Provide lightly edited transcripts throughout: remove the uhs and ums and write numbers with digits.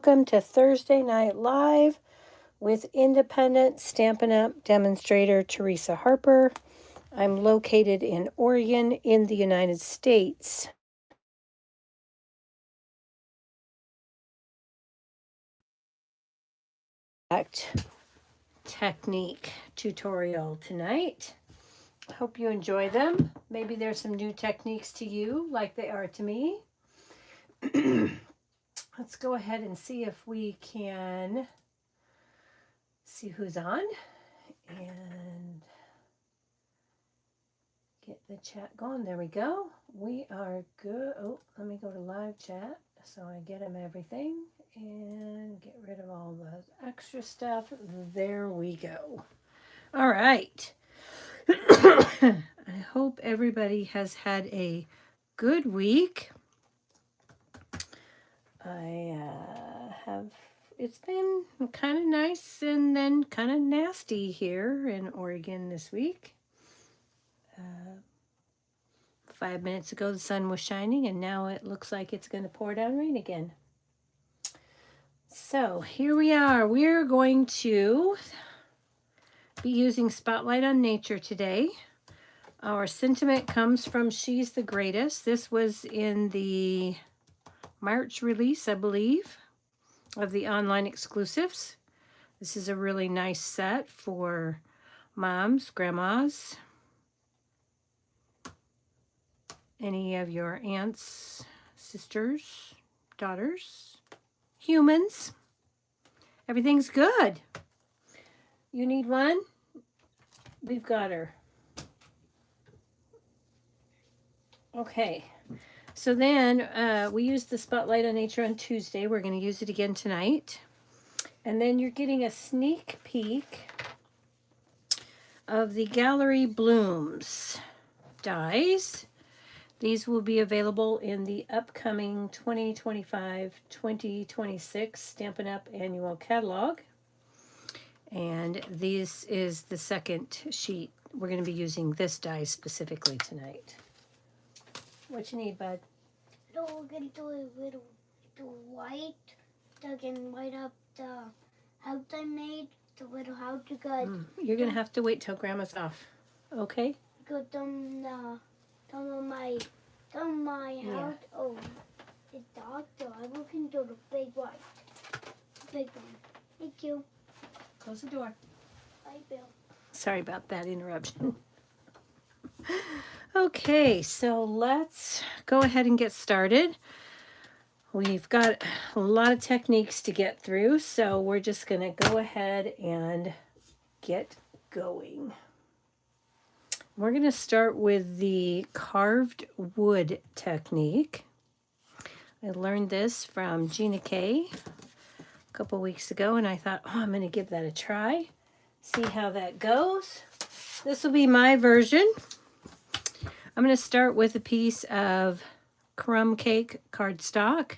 welcome to Thursday Night Live with independent Stampin' Up! Demonstrator Teresa Harper. I'm located in Oregon in the United States. Technique tutorial tonight. Hope you enjoy them. Maybe there's some new techniques to you like they are to me. Let's go ahead and see if we can see who's on and get the chat going. There we go. We are good. Oh, let me go to live chat so I get them everything and get rid of all the extra stuff. There we go. All right. I hope everybody has had a good week. It's been kind of nice and then kind of nasty here in Oregon this week. 5 minutes ago, the sun was shining, and now it looks like it's going to pour down rain again. So here we are. We're going to be using Spotlight on Nature today. Our sentiment comes from She's the Greatest. This was in the March release, I believe, of the online exclusives. This is a really nice set for moms, grandmas, any of your aunts, sisters, daughters, humans. Everything's good. You need one? We've got her. Okay. So then we used the Spotlight on Nature on Tuesday. We're going to use it again tonight. And then you're getting a sneak peek of the Gallery Blooms dies. These will be available in the upcoming 2025-2026 Stampin' Up! Annual Catalog. And this is the second sheet. We're going to be using this die specifically tonight. What you need, bud? So we're going to do a little white that can light up the house I made, the little house you got. You're going to have to wait till Grandma's off. Okay? Got them on my house. Oh, the dog, so I'm looking to the big white. The big one. Thank you. Close the door. Bye, Bill. Sorry about that interruption. Okay, so let's go ahead and get started. We've got a lot of techniques to get through, so we're just going to go ahead and get going. We're going to start with the carved wood technique. I learned this from Gina Kay a couple weeks ago, and I thought, I'm going to give that a try, see how that goes. This will be my version. I'm going to start with a piece of crumb cake cardstock,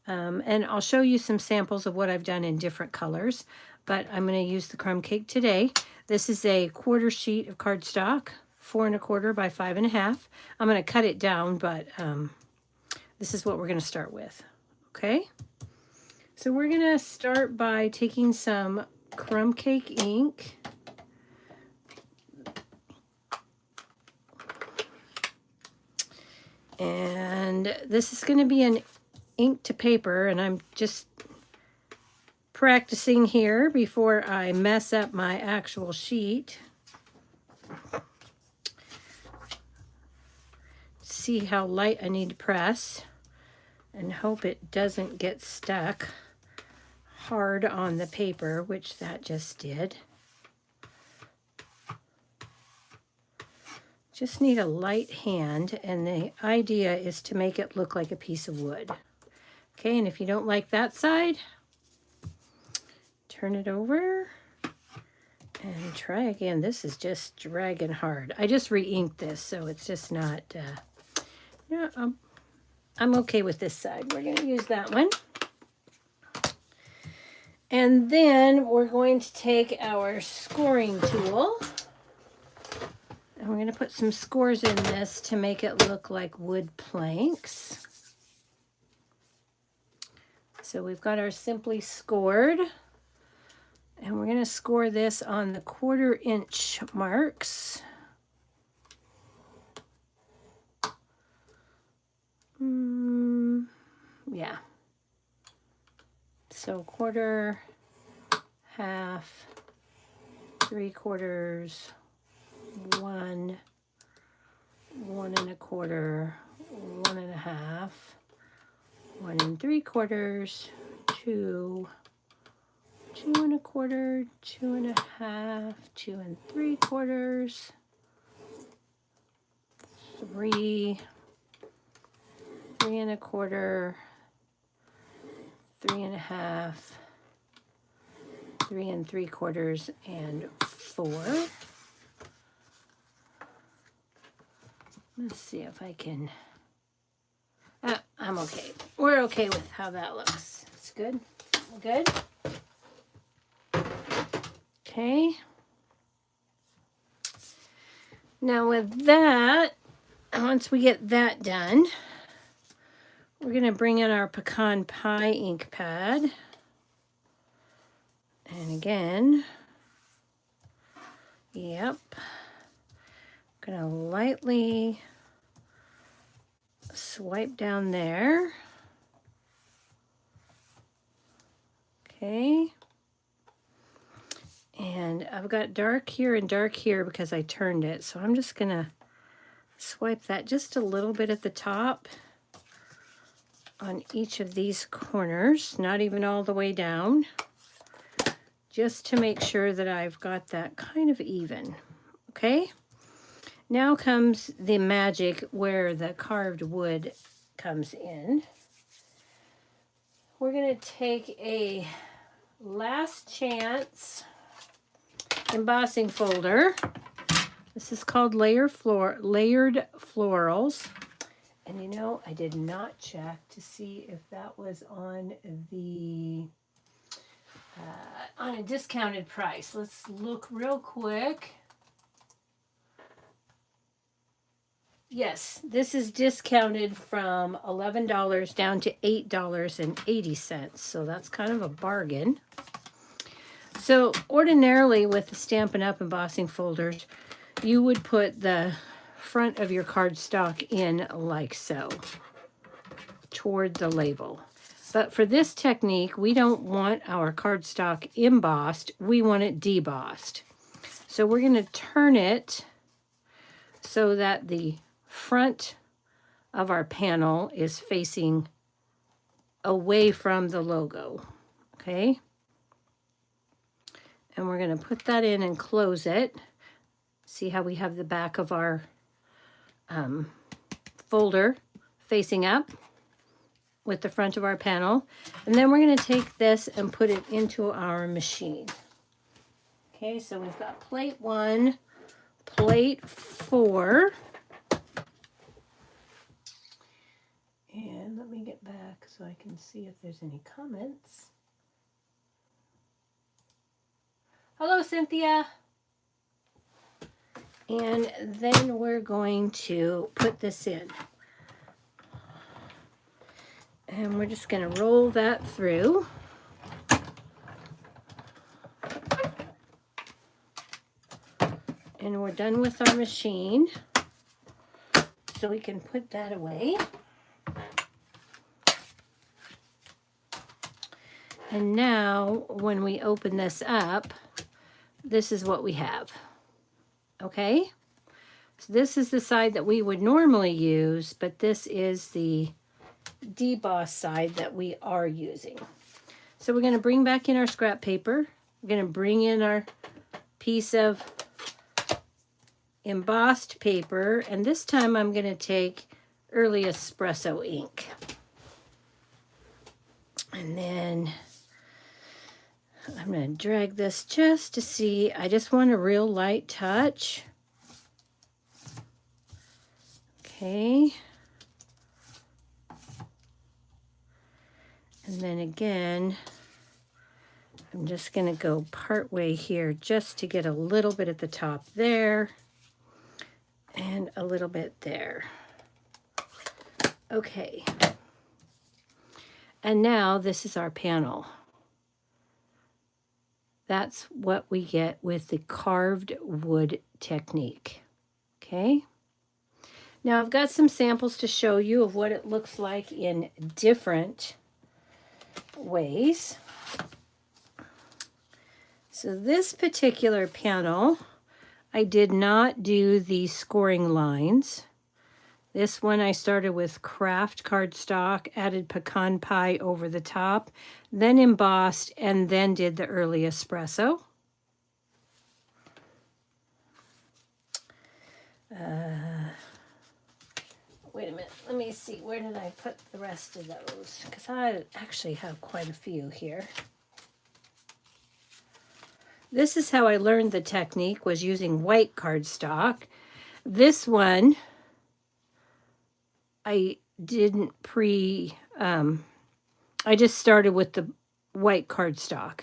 and I'll show you some samples of what I've done in different colors, but I'm going to use the crumb cake today. This is a quarter sheet of cardstock, 4 1/4 by 5 1/2. I'm going to cut it down, but this is what we're going to start with. Okay? So we're going to start by taking some crumb cake ink. And this is going to be an ink to paper, and I'm just practicing here before I mess up my actual sheet. See how light I need to press and hope it doesn't get stuck hard on the paper, which that just did. Just need a light hand, and the idea is to make it look like a piece of wood. Okay, and if you don't like that side, turn it over and try again. This is just dragging hard. I just re-inked this, so it's just not, I'm okay with this side. We're going to use that one. And then we're going to take our scoring tool. And we're going to put some scores in this to make it look like wood planks. So we've got our Simply scored, and we're going to score this on the 1/4 inch marks. Yeah. So 1/4, half, 3/4, 1, 1 1/4, 1 1/2, 1 3/4, 2, 2 1/4, 2 1/2, 2 3/4, 3, 3 1/4, 3 1/2, 3 3/4, and 4. Let's see if I can. I'm okay. We're okay with how that looks. It's good. Good. Okay. Now with that, once we get that done, we're going to bring in our Pecan Pie ink pad. And again, yep. I'm going to lightly swipe down there. Okay. And I've got dark here and dark here because I turned it. So I'm just going to swipe that just a little bit at the top on each of these corners, not even all the way down, just to make sure that I've got that kind of even. Okay. Now comes the magic where the carved wood comes in. We're going to take a Last Chance embossing folder. This is called Layered Florals. And you know, I did not check to see if that was on the on a discounted price. Let's look real quick. Yes, this is discounted from $11 down to $8.80. So that's kind of a bargain. So ordinarily with the Stampin' Up! Embossing folders, you would put the front of your cardstock in like so, toward the label. But for this technique, we don't want our cardstock embossed, we want it debossed. So we're going to turn it so that the front of our panel is facing away from the logo. Okay? And we're going to put that in and close it. See how we have the back of our folder facing up with the front of our panel. And then we're going to take this and put it into our machine. Okay, so we've got plate 1, plate 4. And let me get back so I can see if there's any comments. Hello, Cynthia. And then we're going to put this in. And we're just going to roll that through. And we're done with our machine. So we can put that away. And now when we open this up, this is what we have. Okay? So this is the side that we would normally use, but this is the deboss side that we are using. So we're going to bring back in our scrap paper. We're going to bring in our piece of embossed paper, and this time I'm going to take Early Espresso ink. And then I'm going to drag this just to see. I just want a real light touch. Okay. And then again, I'm just going to go part way here just to get a little bit at the top there and a little bit there. Okay. And now this is our panel. That's what we get with the carved wood technique. Okay. Now I've got some samples to show you of what it looks like in different ways. So this particular panel, I did not do the scoring lines. This one I started with craft cardstock, added pecan pie over the top, then embossed, and then did the early espresso. Wait a minute, let me see, where did I put the rest of those? Because I actually have quite a few here. This is how I learned the technique, was using white cardstock. This one, I didn't I just started with the white cardstock,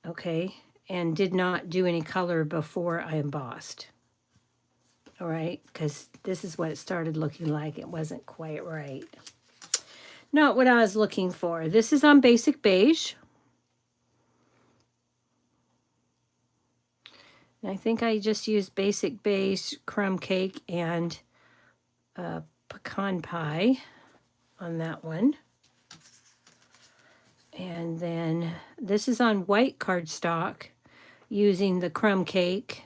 okay, and did not do any color before I embossed. All right, because this is what it started looking like. It wasn't quite right. Not what I was looking for. This is on Basic Beige. And I think I just used Basic Beige, crumb cake, and pecan pie on that one. And then this is on white cardstock using the crumb cake,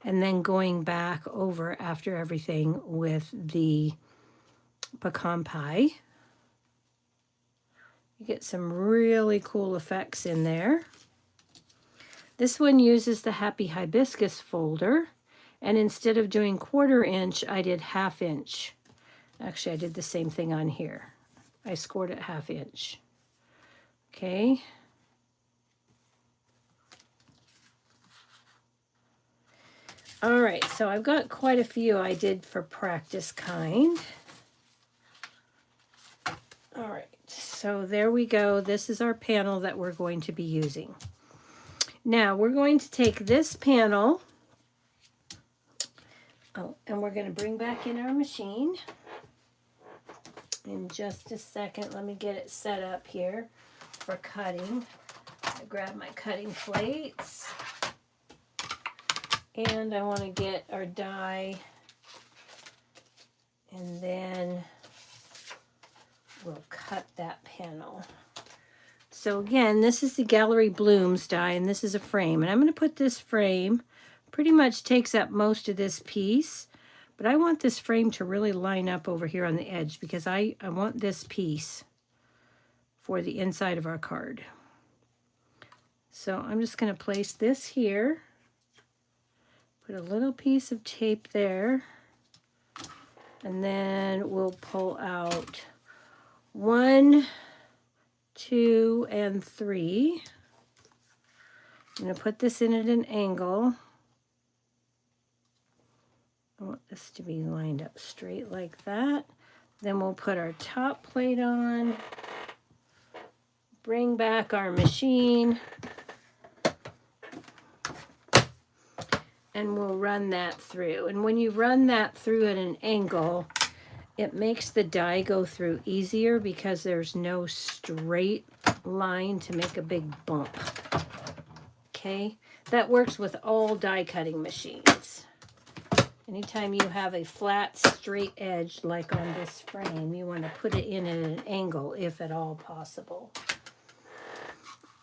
and then going back over after everything with the pecan pie. You get some really cool effects in there. This one uses the Happy Hibiscus folder, and instead of doing 1/4 inch, I did 1/2 inch. Actually, I did the same thing on here. I scored it 1/2 inch. Okay. All right, so I've got quite a few I did for practice kind. All right, so there we go. This is our panel that we're going to be using. Now we're going to take this panel, and we're going to bring back in our machine in just a second. Let me get it set up here for cutting. I grab my cutting plates. And I want to get our die, and then we'll cut that panel. So again, this is the Gallery Blooms die, and this is a frame. And I'm going to put this frame, pretty much takes up most of this piece, but I want this frame to really line up over here on the edge, because I want this piece for the inside of our card. So I'm just going to place this here. Put a little piece of tape there, and then we'll pull out 1, 2, and 3. I'm going to put this in at an angle. I want this to be lined up straight like that. Then we'll put our top plate on, bring back our machine, and we'll run that through. And when you run that through at an angle, it makes the die go through easier, because there's no straight line to make a big bump. Okay, that works with all die cutting machines. Anytime you have a flat, straight edge like on this frame, you want to put it in at an angle if at all possible.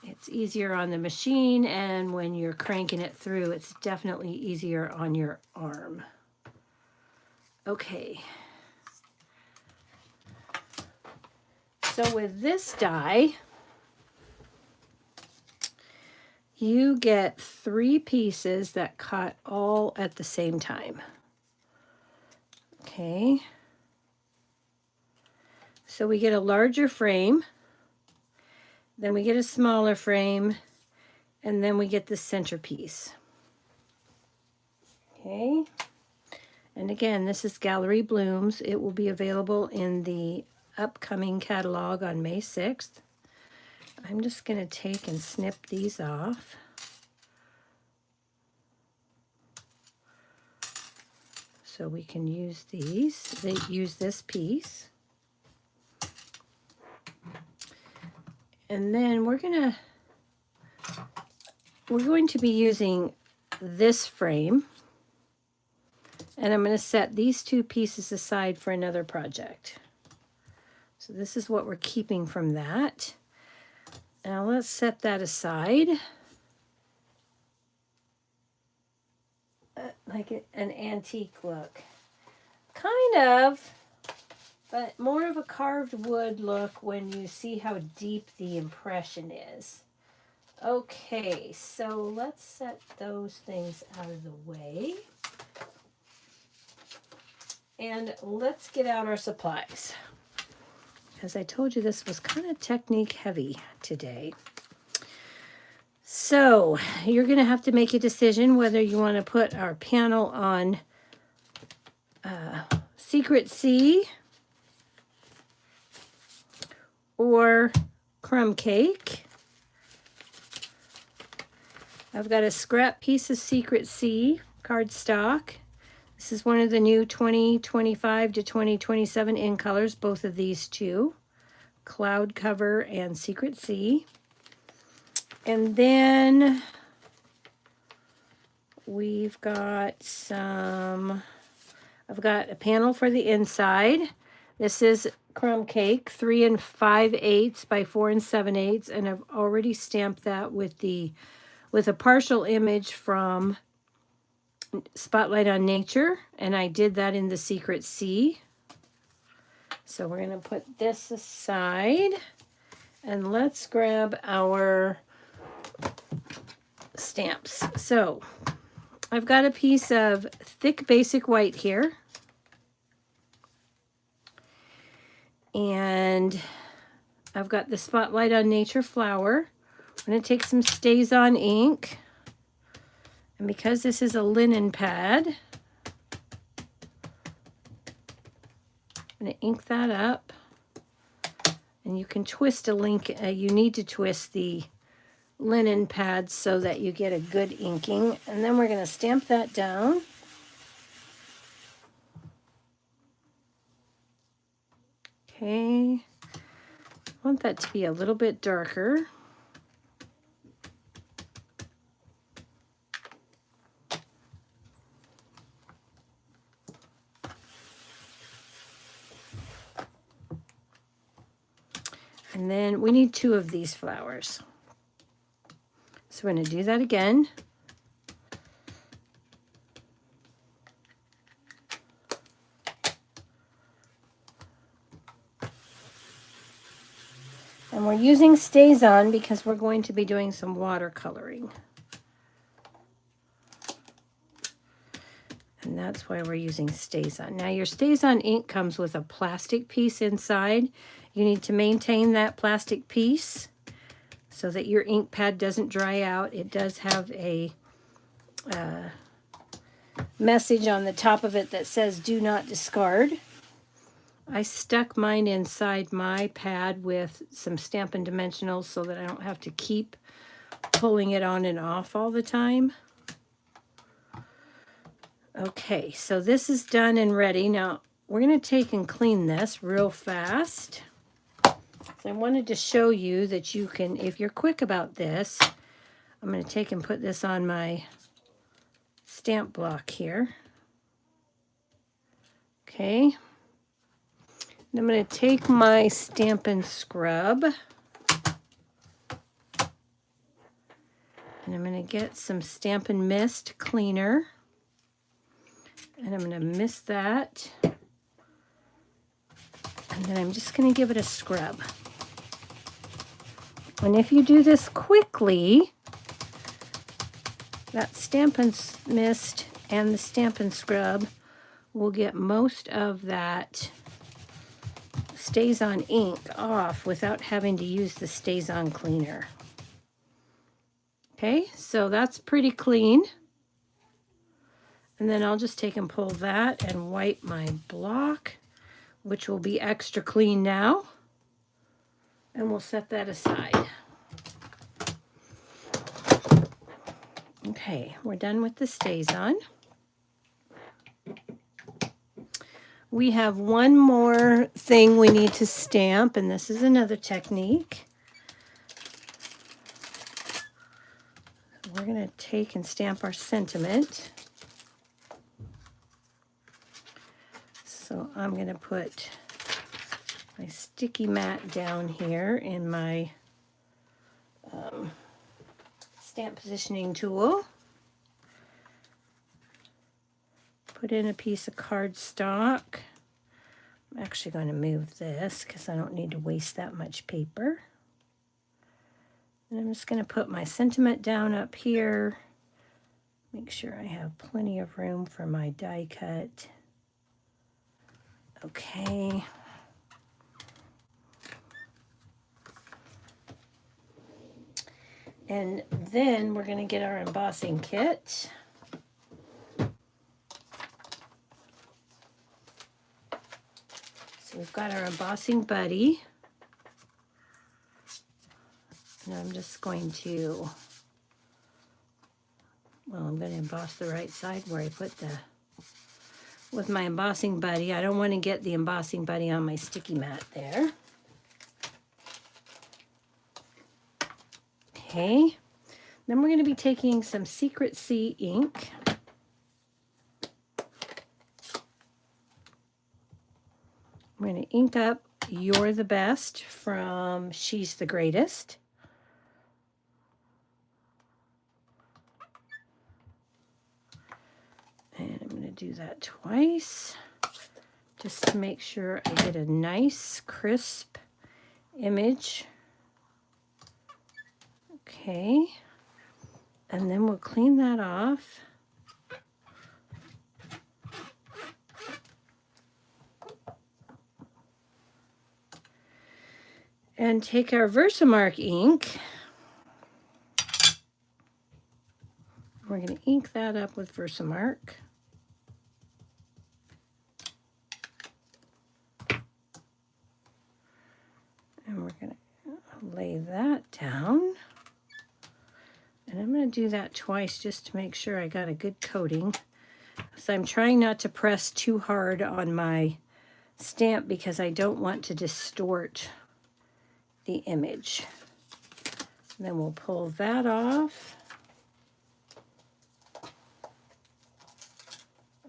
It's easier on the machine, and when you're cranking it through, it's definitely easier on your arm. Okay. So with this die, you get 3 pieces that cut all at the same time. Okay. So we get a larger frame, then we get a smaller frame, and then we get the centerpiece. Okay. And again, this is Gallery Blooms. It will be available in the upcoming catalog on May 6th. I'm just going to take and snip these off. So we can use these. They use this piece. And then we're going to be using this frame. And I'm going to set these two pieces aside for another project. So this is what we're keeping from that. Now let's set that aside. Like an antique look. Kind of, but more of a carved wood look when you see how deep the impression is. Okay, so let's set those things out of the way. And let's get out our supplies. As I told you, this was kind of technique heavy today. So you're going to have to make a decision whether you want to put our panel on Secret Sea or Crumb Cake. I've got a scrap piece of Secret Sea cardstock. This is one of the new 2025 to 2027 in colors, both of these two, Cloud Cover and Secret Sea. And then we've got I've got a panel for the inside. This is Crumb Cake, 3 5/8 by 4 7/8, and I've already stamped that with a partial image from Spotlight on Nature, and I did that in the Secret Sea. So we're going to put this aside, and let's grab our stamps. So I've got a piece of thick basic white here, and I've got the Spotlight on Nature flower. I'm going to take some StazOn ink, and because this is a linen pad, I'm going to ink that up. And you can twist a link. You need to twist the linen pad so that you get a good inking. And then we're going to stamp that down. Okay. I want that to be a little bit darker. And then we need 2 of these flowers. So we're going to do that again. And we're using StazOn because we're going to be doing some watercoloring. And that's why we're using StazOn. Now your StazOn ink comes with a plastic piece inside. You need to maintain that plastic piece so that your ink pad doesn't dry out. It does have a message on the top of it that says do not discard. I stuck mine inside my pad with some Stampin' Dimensionals so that I don't have to keep pulling it on and off all the time. Okay, so this is done and ready. Now we're going to take and clean this real fast. So I wanted to show you that you can, if you're quick about this, I'm going to take and put this on my stamp block here. Okay. And I'm going to take my Stampin' Scrub. And I'm going to get some Stampin' Mist cleaner. And I'm going to mist that. And then I'm just going to give it a scrub. And if you do this quickly, that Stampin' Mist and the Stampin' Scrub will get most of that StazOn ink off without having to use the StazOn cleaner. Okay, so that's pretty clean. And then I'll just take and pull that and wipe my block, which will be extra clean now. And we'll set that aside. Okay, we're done with the StazOn. We have one more thing we need to stamp, and this is another technique. we're going to take and stamp our sentiment. So I'm going to put my sticky mat down here in my stamp positioning tool. Put in a piece of cardstock. I'm actually going to move this because I don't need to waste that much paper. And I'm just going to put my sentiment down up here. Make sure I have plenty of room for my die cut. Okay. And then we're going to get our embossing kit. So we've got our embossing buddy. And I'm just going to, well, I'm going to emboss the right side where I put with my embossing buddy. I don't want to get the embossing buddy on my sticky mat there. Okay. Then we're going to be taking some Secret Sea ink. I'm going to ink up You're the Best from She's the Greatest. And I'm going to do that twice, just to make sure I get a nice, crisp image. Okay. And then we'll clean that off. And take our Versamark ink. We're going to ink that up with Versamark. And we're going to lay that down. And I'm going to do that twice just to make sure I got a good coating. So I'm trying not to press too hard on my stamp because I don't want to distort the image. And then we'll pull that off.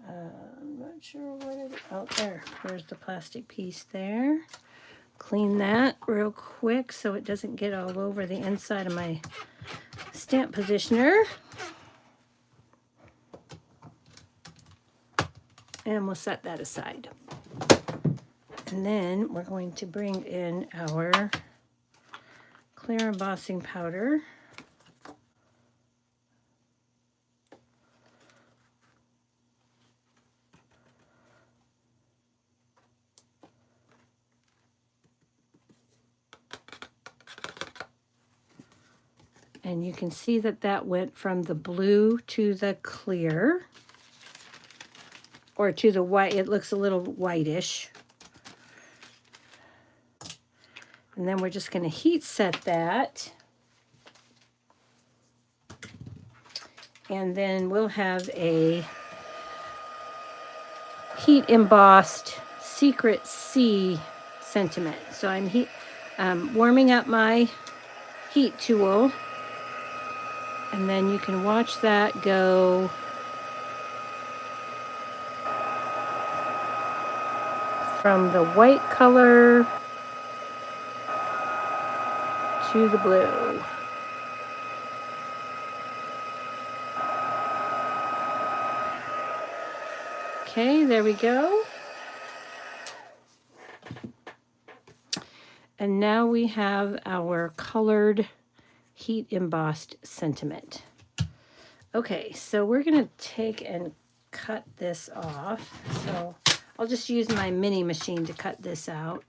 I'm not sure what it is. Oh, there's the plastic piece there. Clean that real quick so it doesn't get all over the inside of my stamp positioner. And we'll set that aside. And then we're going to bring in our clear embossing powder. And you can see that that went from the blue to the clear, or to the white. It looks a little whitish. And then we're just going to heat set that. And then we'll have a heat embossed Secret Sea sentiment. So I'm warming up my heat tool. And then you can watch that go from the white color to the blue. Okay, there we go. And now we have our colored heat embossed sentiment. Okay, so we're going to take and cut this off. So I'll just use my mini machine to cut this out.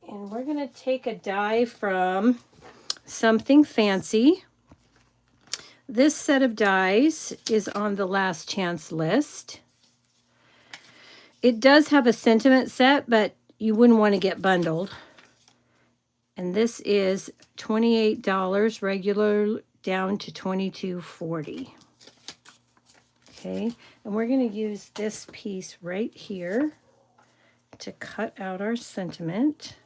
And we're going to take a die from Something Fancy. This set of dies is on the last chance list. It does have a sentiment set, but you wouldn't want to get bundled. And this is $28 regular down to $22.40. Okay, and we're going to use this piece right here to cut out our sentiment.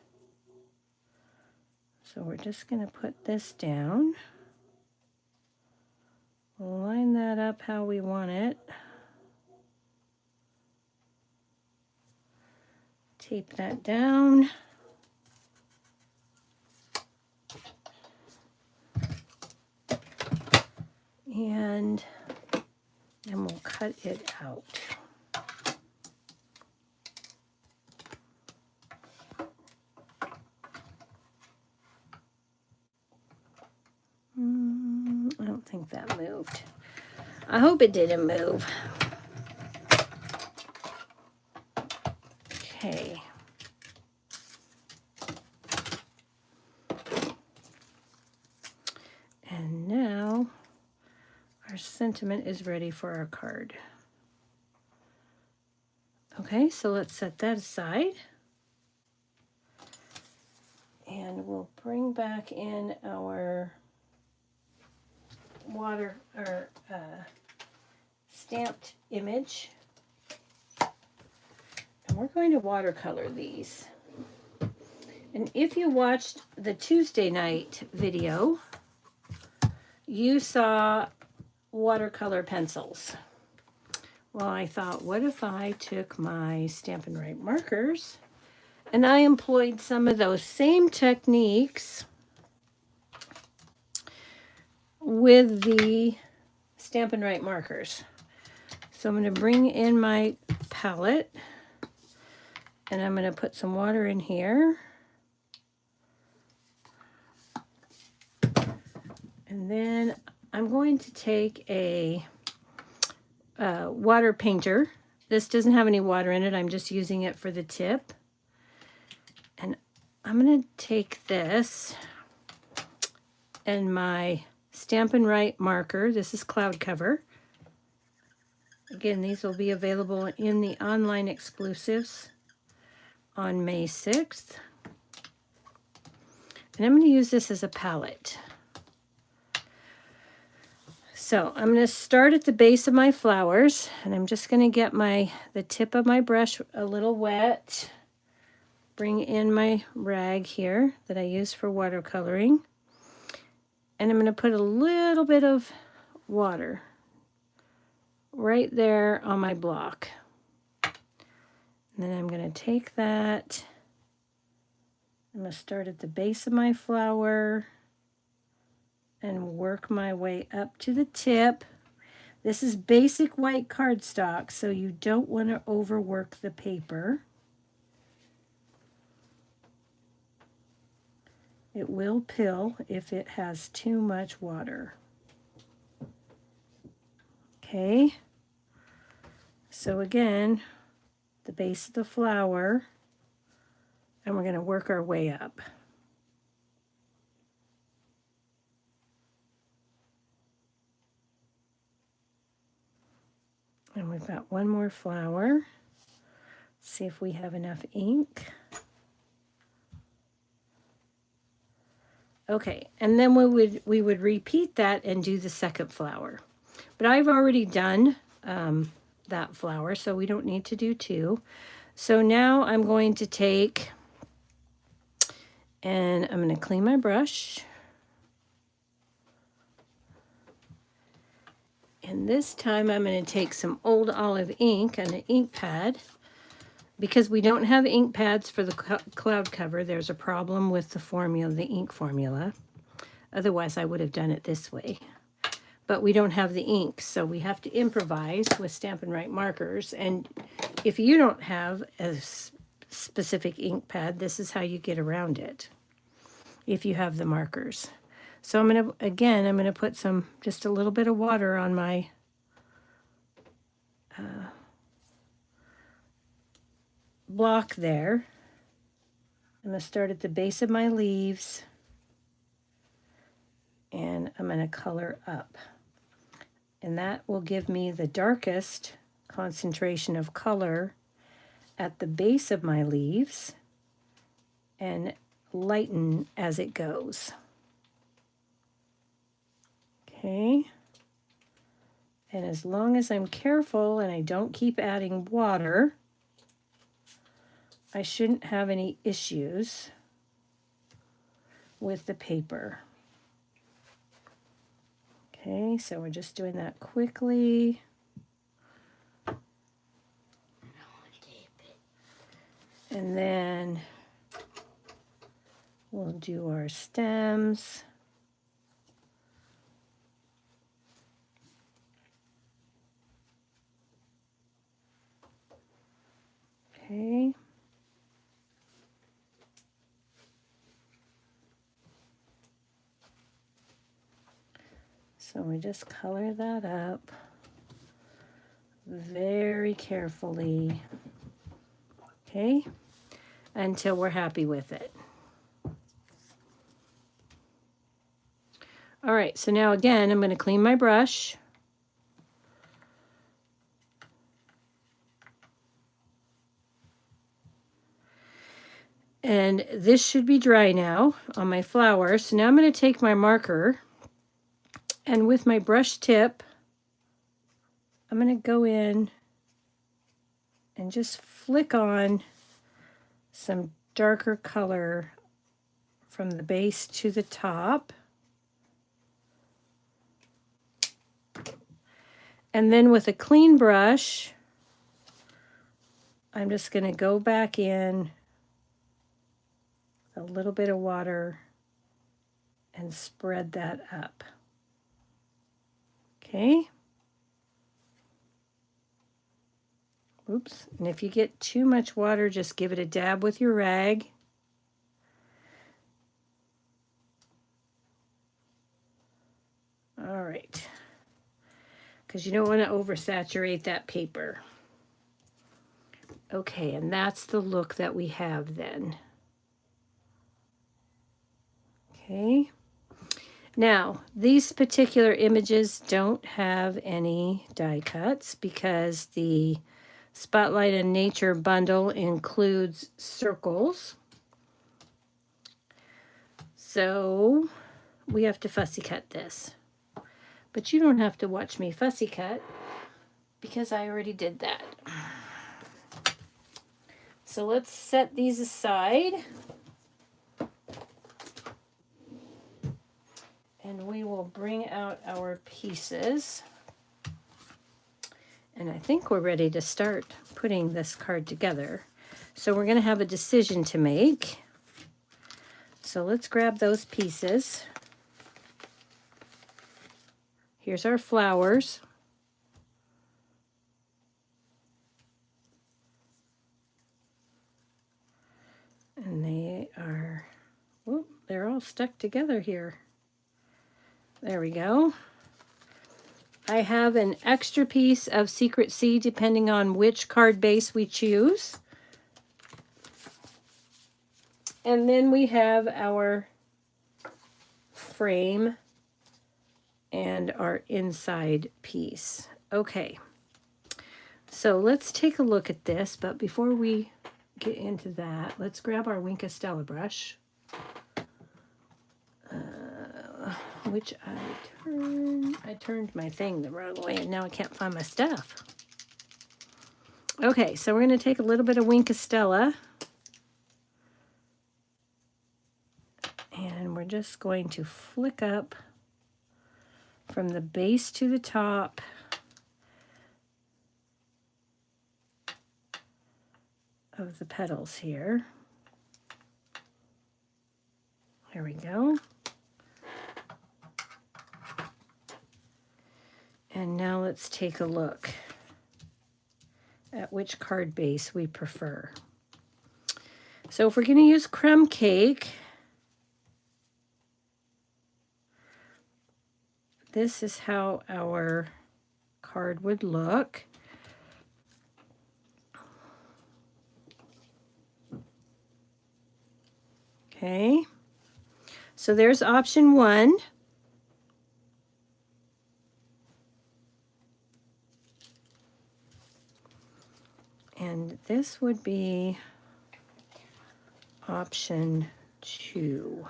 So we're just going to put this down. We'll line that up how we want it. Tape that down. And then we'll cut it out. I don't think that moved. I hope it didn't move. Okay. And now our sentiment is ready for our card. Okay, so let's set that aside. And we'll bring back in our water or stamped image. And we're going to watercolor these. And if you watched the Tuesday night video, you saw watercolor pencils. Well, I thought, what if I took my Stampin' Write markers and I employed some of those same techniques with the Stampin' Write markers. So I'm going to bring in my palette and I'm going to put some water in here. And then I'm going to take a water painter. This doesn't have any water in it. I'm just using it for the tip. And I'm going to take this and my Stampin' Write marker. This is Cloud Cover. Again, these will be available in the online exclusives on May 6th. And I'm going to use this as a palette. So I'm going to start at the base of my flowers, and I'm just going to get the tip of my brush a little wet. Bring in my rag here that I use for watercoloring. And I'm going to put a little bit of water right there on my block. And then I'm going to take that. I'm going to start at the base of my flower and work my way up to the tip. This is basic white cardstock, so you don't want to overwork the paper. It will pill if it has too much water. Okay, so again, the base of the flower, and we're going to work our way up. And we've got one more flower. Let's see if we have enough ink. Okay, and then we would repeat that and do the second flower. But I've already done that flower, so we don't need to do two. So now I'm going to take, and I'm going to clean my brush. And this time I'm going to take some Old Olive ink and an ink pad. Because we don't have ink pads for the cloud cover, there's a problem with the formula, the ink formula. Otherwise, I would have done it this way. But we don't have the ink, so we have to improvise with Stampin' Write markers. And if you don't have a specific ink pad, this is how you get around it, if you have the markers. So I'm going to put just a little bit of water on my block there. I'm going to start at the base of my leaves, and I'm going to color up. And that will give me the darkest concentration of color at the base of my leaves and lighten as it goes. Okay. And as long as I'm careful and I don't keep adding water, I shouldn't have any issues with the paper. Okay, so we're just doing that quickly. And then we'll do our stems. Okay. So we just color that up very carefully. Okay, until we're happy with it. All right, so now again, I'm going to clean my brush. And this should be dry now on my flower. So now I'm going to take my marker, and with my brush tip, I'm going to go in and just flick on some darker color from the base to the top. And then with a clean brush, I'm just going to go back in a little bit of water and spread that up. Okay. Oops. And if you get too much water, just give it a dab with your rag. All right. Because you don't want to oversaturate that paper. Okay, and that's the look that we have then. Okay. Now, these particular images don't have any die cuts because the Spotlight and Nature bundle includes circles. So we have to fussy cut this. But you don't have to watch me fussy cut because I already did that. So let's set these aside. And we will bring out our pieces. And I think we're ready to start putting this card together. So we're going to have a decision to make. So let's grab those pieces. Here's our flowers. And they are, whoop, they're all stuck together here. There we go. I have an extra piece of Secret Sea depending on which card base we choose. And then we have our frame and our inside piece. Okay, so let's take a look at this, but before we get into that, let's grab our Wink of Stella brush, which I turned my thing the wrong way and now I can't find my stuff. Okay, so we're going to take a little bit of Wink of Stella and we're just going to flick up from the base to the top. Of the petals here. There we go. And now let's take a look at which card base we prefer. So if we're going to use crumb cake, this is how our card would look. Okay, so there's option 1. And this would be option 2.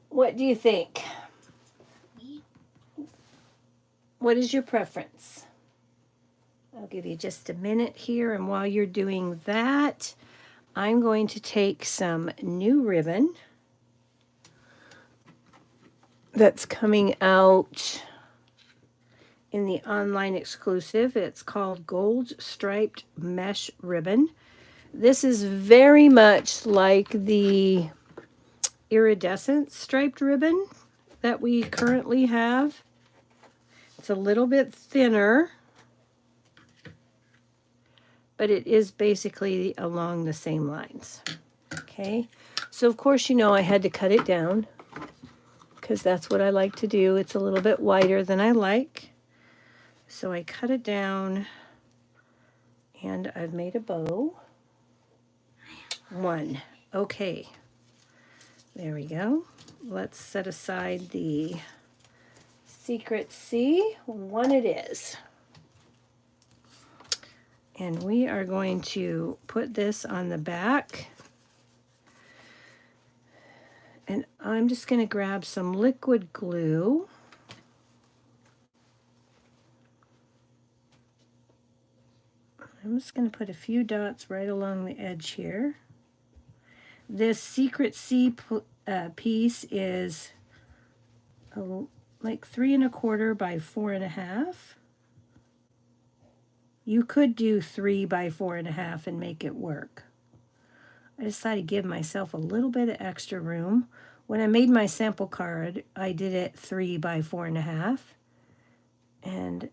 What do you think? What is your preference? I'll give you just a minute here, and while you're doing that, I'm going to take some new ribbon that's coming out in the online exclusive. It's called Gold Striped Mesh Ribbon. This is very much like the iridescent striped ribbon that we currently have. It's a little bit thinner, but it is basically along the same lines. Okay, so of course, you know, I had to cut it down because that's what I like to do. It's a little bit wider than I like. So I cut it down and I've made a bow. One. Okay. There we go. Let's set aside the Secret C. One it is. And we are going to put this on the back. And I'm just going to grab some liquid glue. I'm just going to put a few dots right along the edge here. This Secret C piece is like 3 1/4 by 4 1/2. You could do 3 by 4 1/2 and make it work. I decided to give myself a little bit of extra room. When I made my sample card, I did it 3 by 4 1/2. And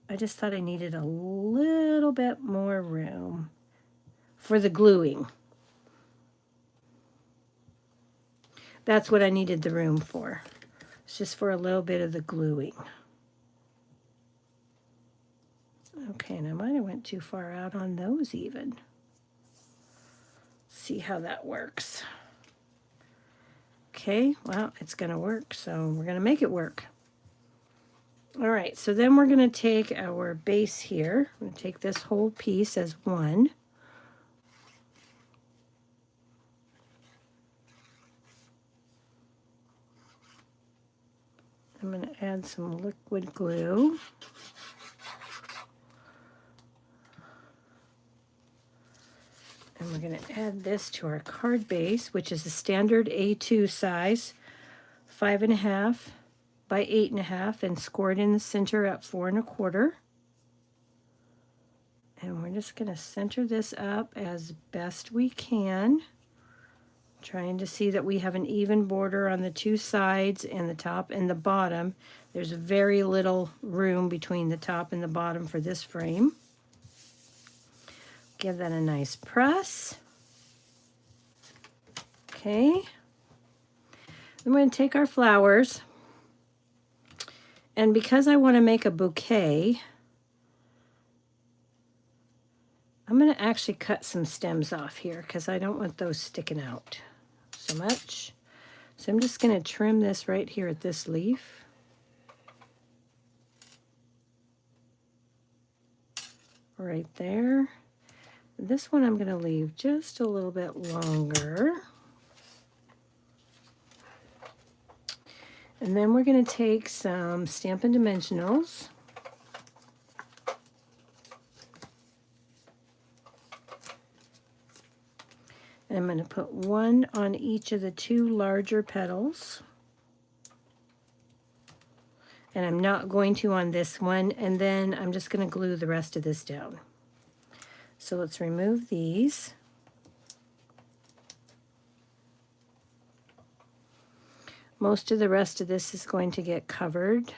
I just thought I needed a little bit more room for the gluing. That's what I needed the room for. It's just for a little bit of the gluing. Okay, and I might have went too far out on those even. See how that works. Okay, well, it's going to work, so we're going to make it work. All right, so then we're going to take our base here. I'm going to take this whole piece as one. I'm going to add some liquid glue. And we're going to add this to our card base, which is a standard A2 size, 5 1/2 by 8 1/2, and scored in the center at 4 1/4. And we're just going to center this up as best we can, trying to see that we have an even border on the two sides and the top and the bottom. There's very little room between the top and the bottom for this frame. Give that a nice press. Okay. I'm going to take our flowers, and because I want to make a bouquet, I'm going to actually cut some stems off here because I don't want those sticking out so much. So I'm just going to trim this right here at this leaf. Right there. This one I'm going to leave just a little bit longer. And then we're going to take some Stampin' Dimensionals. And I'm going to put one on each of the two larger petals. And I'm not going to on this one. And then I'm just going to glue the rest of this down. So let's remove these. Most of the rest of this is going to get covered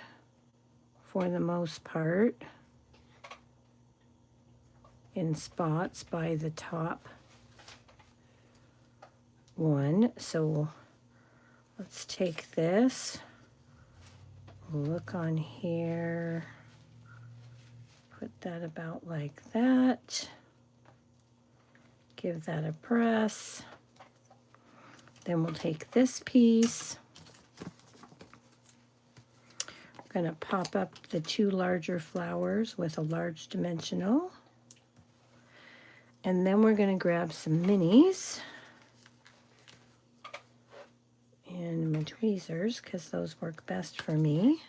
for the most part in spots by the top one. So let's take this, look on here, put that about like that. Give that a press. Then we'll take this piece. I'm going to pop up the two larger flowers with a large dimensional. And then we're going to grab some minis and my tweezers because those work best for me.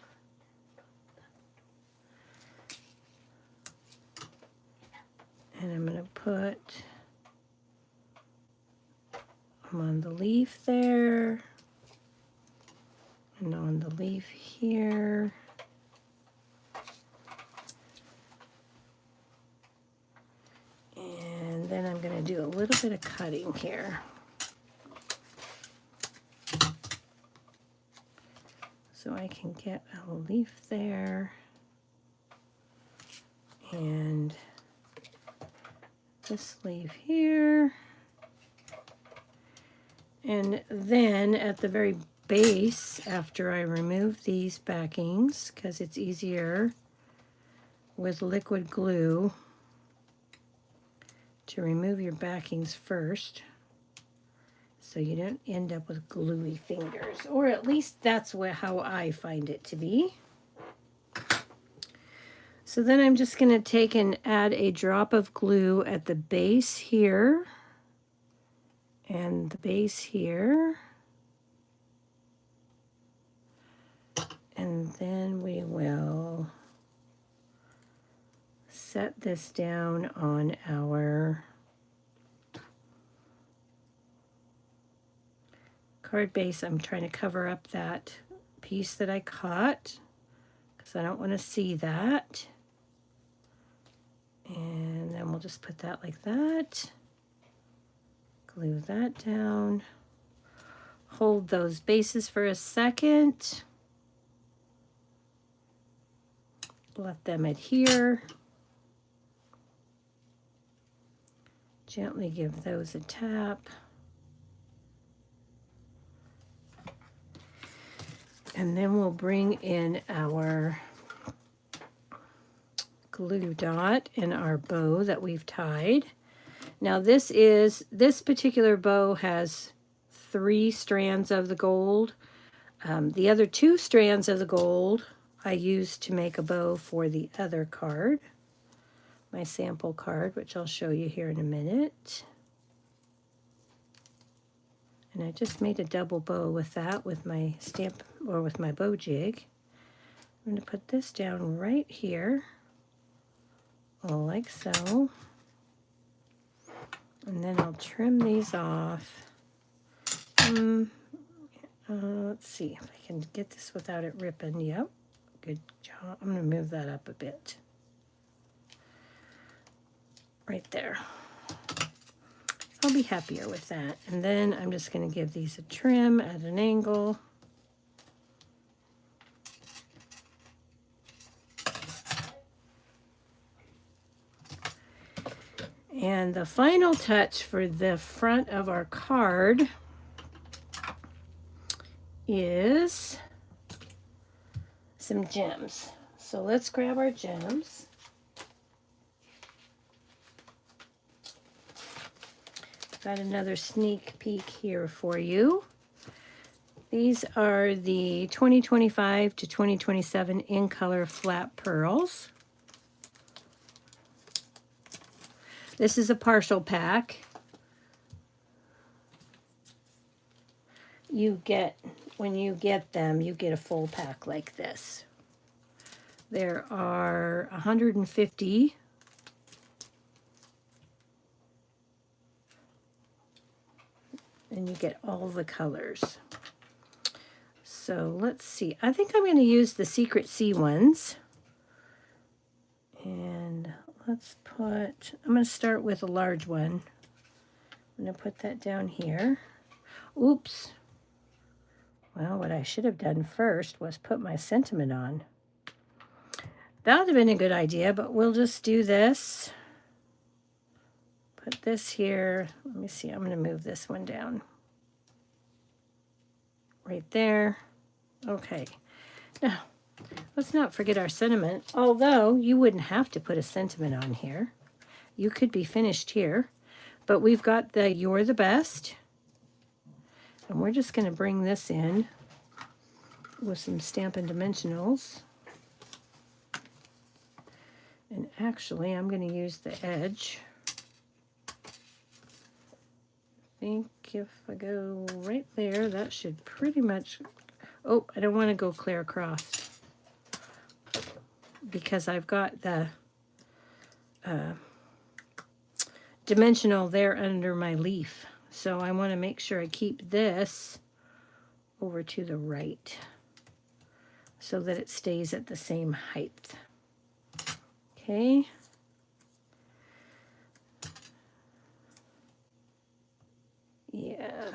put them on the leaf there, and on the leaf here. And then I'm going to do a little bit of cutting here. So I can get a leaf there. And this leaf here. And then at the very base, after I remove these backings, because it's easier with liquid glue to remove your backings first, so you don't end up with gluey fingers, or at least that's how I find it to be. So then I'm just going to take and add a drop of glue at the base here and the base here. And then we will set this down on our card base. I'm trying to cover up that piece that I cut because I don't want to see that. And then we'll just put that like that. Glue that down. Hold those bases for a second. Let them adhere. Gently give those a tap. And then we'll bring in our glue dot and our bow that we've tied. Now this particular bow has 3 strands of the gold. The other 2 strands of the gold I used to make a bow for the other card, my sample card, which I'll show you here in a minute. And I just made a double bow with that, with my stamp, or with my bow jig. I'm going to put this down right here, like so. And then I'll trim these off. Let's see if I can get this without it ripping. Yep, good job. I'm going to move that up a bit. Right there. I'll be happier with that. And then I'm just going to give these a trim at an angle. And the final touch for the front of our card is some gems. So let's grab our gems. Got another sneak peek here for you. These are the 2025 to 2027 in color flat pearls. This is a partial pack. You get, when you get them, you get a full pack like this. There are 150. And you get all the colors. So let's see. I think I'm going to use the Secret Sea ones. And let's put, I'm going to start with a large one. I'm going to put that down here. Oops. Well, what I should have done first was put my sentiment on. That would have been a good idea, but we'll just do this. Put this here. Let me see. I'm going to move this one down. Right there. Okay. Now, let's not forget our sentiment. Although you wouldn't have to put a sentiment on here. You could be finished here. But we've got the You're the Best. And we're just going to bring this in with some Stampin' Dimensionals. And actually, I'm going to use the edge. I think if I go right there, that should pretty much... Oh, I don't want to go clear across because I've got the dimensional there under my leaf. So I want to make sure I keep this over to the right so that it stays at the same height. Okay. Yeah.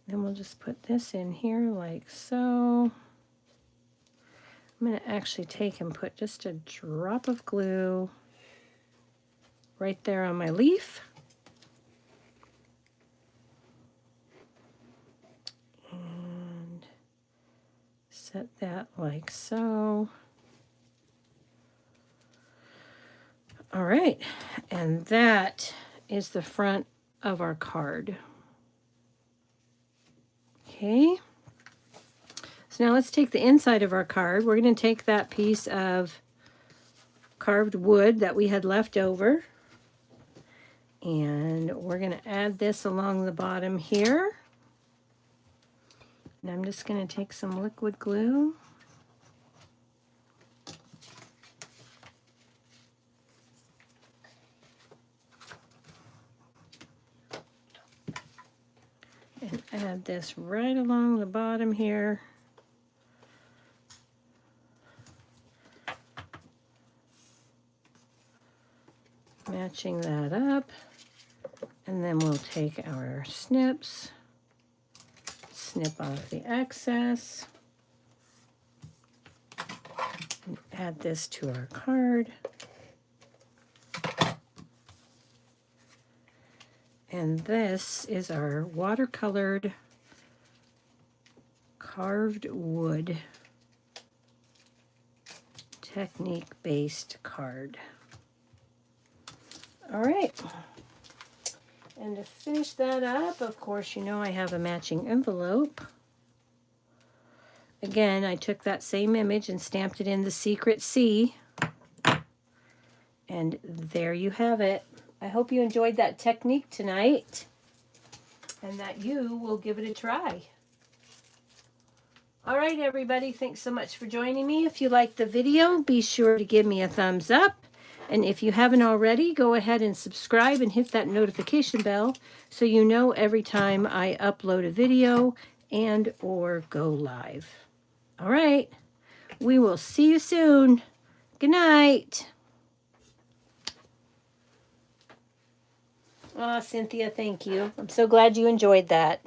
Then we'll just put this in here like so. I'm going to actually take and put just a drop of glue right there on my leaf. And set that like so. All right, and that is the front of our card. Okay. So now let's take the inside of our card. We're going to take that piece of carved wood that we had left over, and we're going to add this along the bottom here. And I'm just going to take some liquid glue. And add this right along the bottom here. Matching that up. And then we'll take our snips, snip off the excess, and add this to our card. And this is our watercolored carved wood technique-based card. All right. And to finish that up, of course, you know I have a matching envelope. Again, I took that same image and stamped it in the Secret C. And there you have it. I hope you enjoyed that technique tonight and that you will give it a try. All right, everybody, thanks so much for joining me. If you liked the video, be sure to give me a thumbs up. And if you haven't already, go ahead and subscribe and hit that notification bell so you know every time I upload a video and or go live. All right, we will see you soon. Good night. Cynthia, thank you. I'm so glad you enjoyed that.